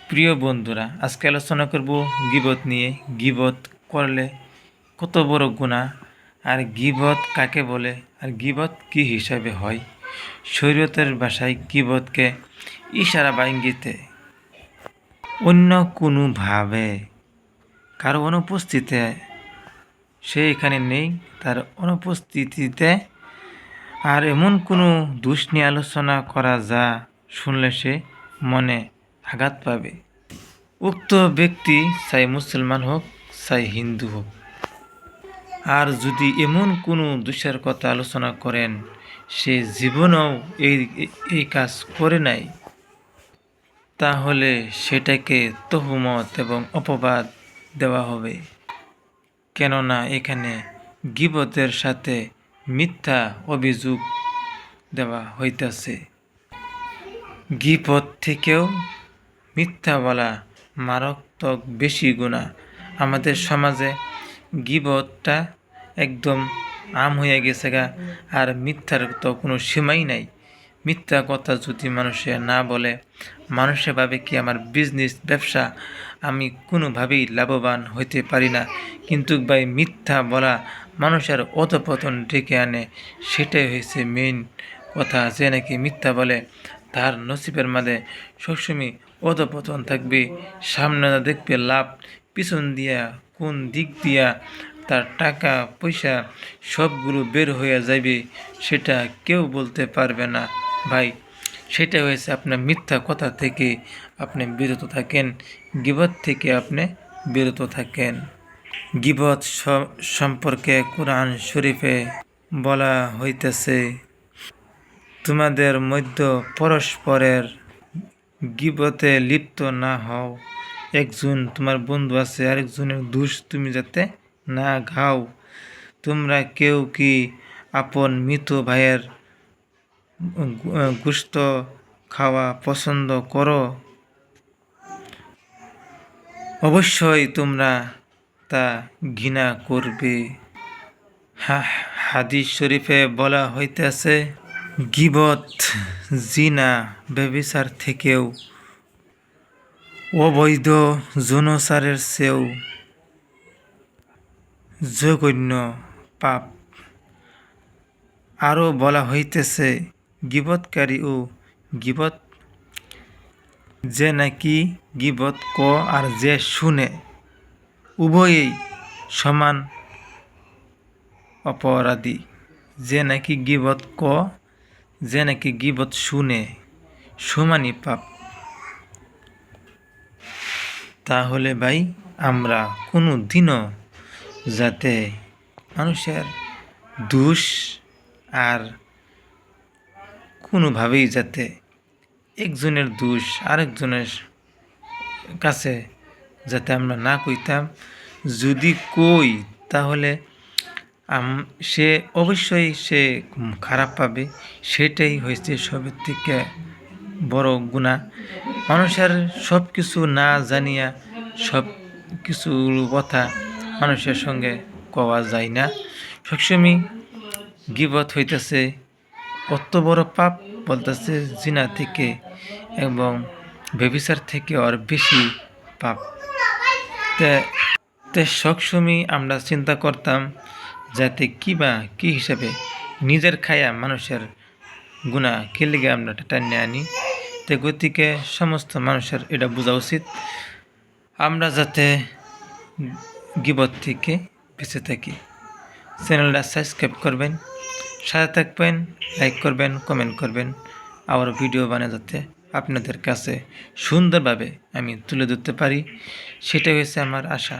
প্রিয় বন্ধুরা, আজকে আলোচনা করব গীবত নিয়ে। গীবত করলে কত বড় গুনাহ, আর গীবত কাকে বলে, আর গীবত কি হিসাবে হয়। শরীয়তের ভাষায় গীবতকে ইশারা বা ইঙ্গিতে অন্য কোনোভাবে কারো অনুপস্থিতিতে, সে এখানে নেই, তার অনুপস্থিতিতে আর এমন কোনো দোষ নিয়ে আলোচনা করা যা শুনলে সে মনে আঘাত পাবে। উক্ত ব্যক্তি চাই মুসলমান হোক, চাই হিন্দু হোক। আর যদি এমন কোনো দোষের কথা আলোচনা করেন সে জীবনেও এই কাজ করে নাই, তাহলে সেটাকে তহমত এবং অপবাদ দেওয়া হবে। কেননা এখানে গীবতের সাথে মিথ্যা অভিযোগ দেওয়া হইতেছে। গীবত থেকেও মিথ্যা বলা মারাত্মক বেশি গুনাহ। আমাদের সমাজে গীবতটা একদম আম হয়ে গেছে গা, আর মিথ্যার তো কোনো সীমাই নাই। মিথ্যা কথা যদি মানুষে না বলে, মানুষে ভাবে কি আমার বিজনেস ব্যবসা আমি কোনোভাবেই লাভবান হইতে পারি না। কিন্তু ভাই, মিথ্যা বলা মানুষের অধঃপতন ডেকে আনে। সেটাই হয়েছে মেইন কথা। যে নাকি মিথ্যা বলে তার নসিবের মাঝে সবসময় অধঃপতন থাকবে। সামনে দেখবে লাভ, পিছন দিয়া কোন দিক দিয়া তার টাকা পয়সা সবগুলো বের হয়ে যাবে সেটা কেউ বলতে পারবে না। ভাই, সেটা হয়েছে আপনার মিথ্যা কথা থেকে আপনি বিরত থাকেন, গীবত থেকে আপনি বিরত থাকেন। গীবত সম্পর্কে কোরআন শরীফে বলা হইতেছে, তোমাদের মধ্যে পরস্পরের গীবতে লিপ্ত না হও। একজন তোমার বন্ধু আছে, আরেকজনের দোষ তুমি যাতে না ঘাও। তোমরা কেউ কি আপন মৃত ভাইয়ের গোশত খাওয়া পছন্দ করো? অবশ্যই তোমরা তা ঘৃণা করবে। হাদিস শরীফে বলা হইতেছে, গীবত জিনা ব্যভিচার থেকেও অবৈধ যৌনাচারের চেয়েও জঘন্য পাপ। আরও বলা হইতেছে, গীবতকারী ও গীবত যে নাকি গীবত ক আর যে শুনে উভয়েই সমান অপরাধী। যে নাকি গীবত ক, যে নাকি গীবত শুনে সমানই পাপ। তাহলে ভাই, আমরা কোনো দিনও যাতে মানুষের দোষ আর কোনোভাবেই যাতে একজনের দোষ আরেকজনের কাছে যাতে আমরা না কইতাম। যদি কই তাহলে সে অবশ্যই সে খারাপ পাবে। সেটাই হয়েছে সবের থেকে বড় গুনাহ। মানুষের সব কিছু না জানিয়া সব কিছু কথা মানুষের সঙ্গে কওয়া যায় না। সবসময় গীবত হইতেছে অত বড় পাপ, বলতেছে জিনা থেকে এবং ব্যভিচার থেকে আর বেশি পাপ। তে সবসময় আমরা চিন্তা করতাম যাতে কি হিসাবে নিজের খায়া মানুষের গুনাহ কে লিগে আমরা টান্নে আনি। তো গতিকে সমস্ত মানুষের এটা বোঝা উচিত, আমরা যাতে গীবত থেকে বেঁচে থাকি। চ্যানেলটা সাবস্ক্রাইব করবেন, সাথে থাকবেন, লাইক করবেন, কমেন্ট করবেন। আবার ভিডিও বানিয়ে যাতে আপনাদের কাছে সুন্দরভাবে আমি তুলে ধরতে পারি, সেটা হয়েছে আমার আশা।